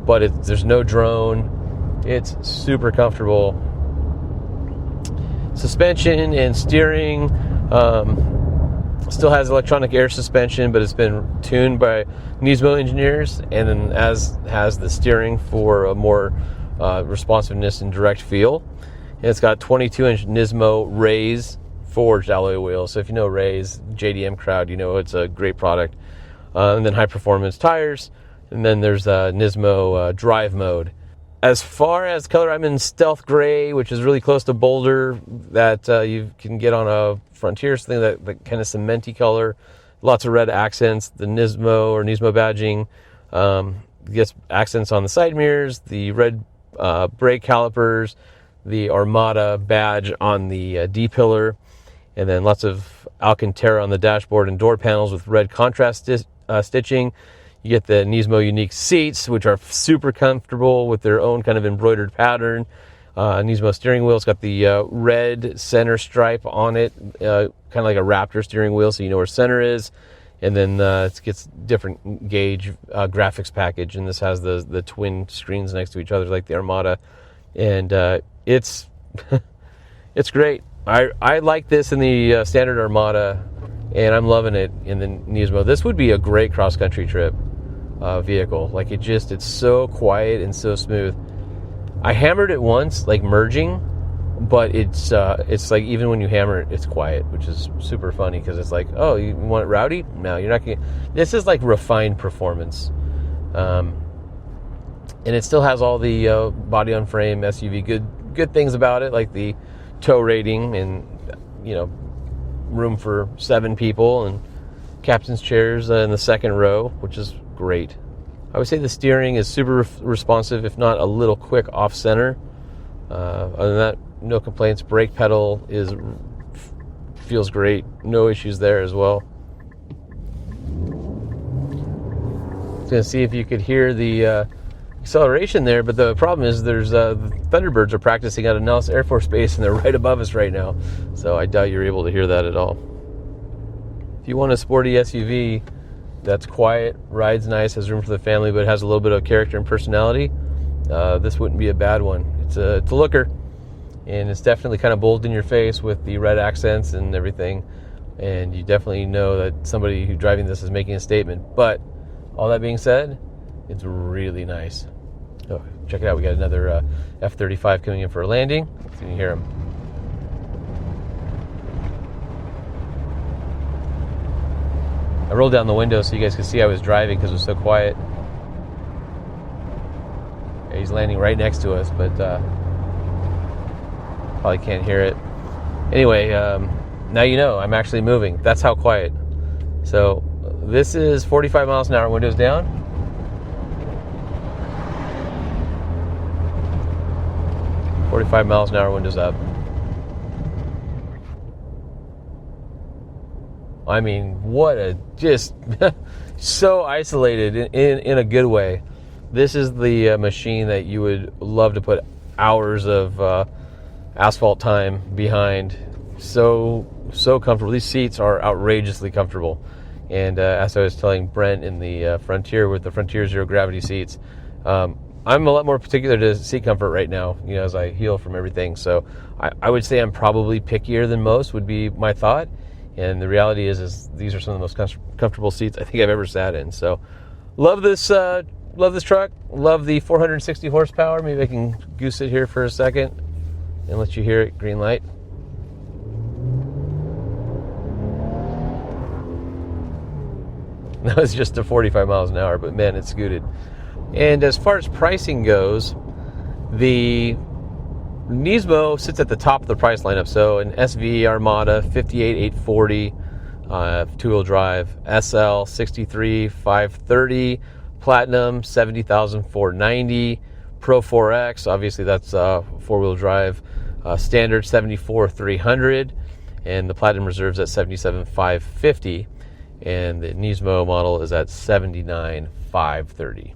but there's no drone. It's super comfortable. Suspension and steering still has electronic air suspension, but it's been tuned by Nismo engineers, and then as has the steering for a more responsiveness and direct feel. And it's got 22-inch Nismo Rays forged alloy wheels. So if you know Rays, JDM crowd, it's a great product. And then high performance tires, and then there's Nismo drive mode. As far as color, I'm in stealth gray, which is really close to Boulder, that you can get on a Frontier, something that kind of cementy color. Lots of red accents. The Nismo or Nismo badging gets accents on the side mirrors, the red brake calipers, the Armada badge on the D-pillar, and then lots of Alcantara on the dashboard and door panels with red contrast stitching. You get the Nismo unique seats, which are super comfortable with their own kind of embroidered pattern. Nismo steering wheel. It's got the red center stripe on it, kind of like a Raptor steering wheel, so you know where center is. And then it gets different gauge graphics package, and this has the twin screens next to each other like the Armada, and it's it's great. I like this in the standard Armada, and I'm loving it in the Nismo. This would be a great cross-country trip vehicle. Like it's so quiet and so smooth. I hammered it once, like merging, but it's like even when you hammer it, it's quiet, which is super funny because it's like, oh, you want it rowdy? No, you're not gonna. This is like refined performance, and it still has all the body on frame SUV good things about it, like the tow rating and room for 7 people and captain's chairs in the second row, which is great. I would say the steering is super responsive, if not a little quick off center. Other than that, no complaints. Brake pedal feels great. No issues there as well. I was going to see if you could hear the acceleration there, but the problem is there's the Thunderbirds are practicing out of Nellis Air Force Base, and they're right above us right now. So I doubt you're able to hear that at all. If you want a sporty SUV that's quiet, rides nice, has room for the family, but has a little bit of character and personality, this wouldn't be a bad one. It's a looker, and it's definitely kind of bold in your face with the red accents and everything, and you definitely know that somebody who's driving this is making a statement. But all that being said, it's really nice. Oh, check it out. We got another F-35 coming in for a landing. Let's see if you can hear him. I rolled down the window so you guys could see I was driving because it was so quiet. Yeah, he's landing right next to us, but probably can't hear it. Anyway, now you know I'm actually moving. That's how quiet. So this is 45 miles an hour, windows down. "45 miles an hour, windows up." I mean, what a just so isolated in a good way. This is the machine that you would love to put hours of asphalt time behind. So comfortable. These seats are outrageously comfortable. And as I was telling Brent in the Frontier, with the Frontier Zero Gravity seats, I'm a lot more particular to seat comfort right now, as I heal from everything. So I would say I'm probably pickier than most, would be my thought. And the reality is these are some of the most comfortable seats I think I've ever sat in. So love this truck. Love the 460 horsepower. Maybe I can goose it here for a second and let you hear it. Green light. That was just to 45 miles an hour, but man, it's scooted. And as far as pricing goes, the Nismo sits at the top of the price lineup. So an SV Armada 58,840, two-wheel drive, SL 63,530, Platinum 70,490, Pro 4X, obviously that's four-wheel drive, Standard 74,300, and the Platinum Reserve's at 77,550, and the Nismo model is at 79,530.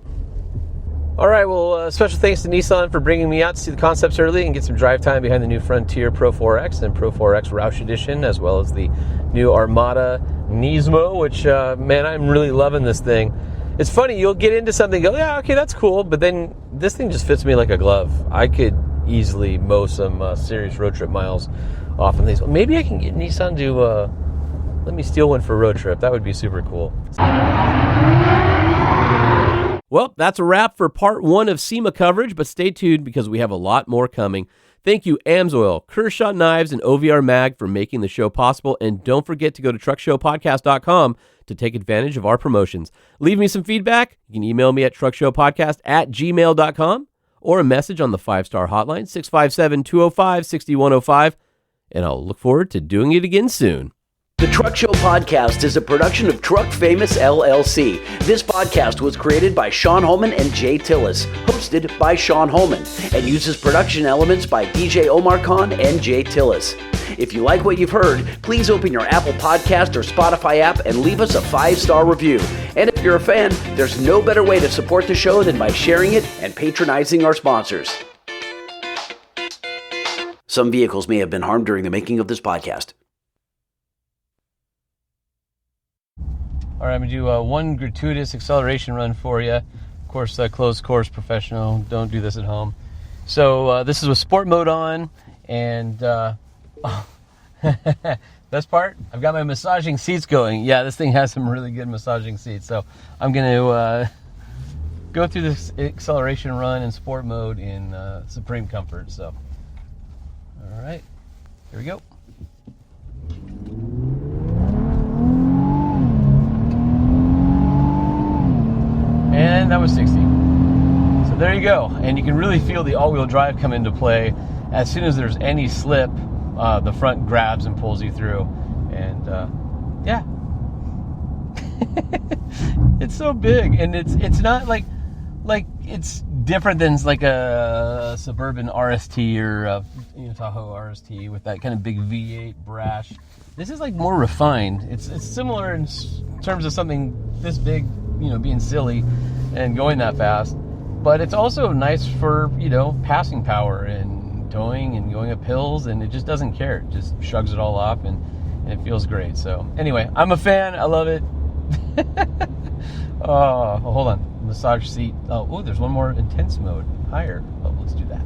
All right, well, special thanks to Nissan for bringing me out to see the concepts early and get some drive time behind the new Frontier Pro 4X and Pro 4X Roush Edition, as well as the new Armada Nismo, which, man, I'm really loving this thing. It's funny, you'll get into something and go, yeah, okay, that's cool, but then this thing just fits me like a glove. I could easily mow some serious road trip miles off of these. Maybe I can get Nissan to let me steal one for a road trip. That would be super cool. Well, that's a wrap for part 1 of SEMA coverage, but stay tuned because we have a lot more coming. Thank you, AMSOIL, Kershaw Knives, and OVR Mag for making the show possible, and don't forget to go to truckshowpodcast.com to take advantage of our promotions. Leave me some feedback. You can email me at truckshowpodcast@gmail.com or a message on the 5-star hotline, 657-205-6105, and I'll look forward to doing it again soon. The Truck Show Podcast is a production of Truck Famous LLC. This podcast was created by Sean Holman and Jay Tillis, hosted by Sean Holman, and uses production elements by DJ Omar Khan and Jay Tillis. If you like what you've heard, please open your Apple Podcast or Spotify app and leave us a 5-star review. And if you're a fan, there's no better way to support the show than by sharing it and patronizing our sponsors. Some vehicles may have been harmed during the making of this podcast. All right, I'm going to do one gratuitous acceleration run for you. Of course, closed course professional. Don't do this at home. So this is with sport mode on, and best part, I've got my massaging seats going. Yeah, this thing has some really good massaging seats. So I'm going to go through this acceleration run in sport mode in supreme comfort. So, all right, here we go. And that was 60. So there you go. And you can really feel the all-wheel drive come into play. As soon as there's any slip, the front grabs and pulls you through. And yeah. It's so big. And it's not like it's different than like a Suburban RST or Tahoe RST with that kind of big V8 brash. This is like more refined. It's similar in terms of something this big, being silly and going that fast, but it's also nice for passing power and towing and going up hills, and it just doesn't care. It just shrugs it all off, and it feels great. So anyway, I'm a fan. I love it. Oh, hold on, massage seat. Oh, there's one more intense mode higher. Oh, let's do that.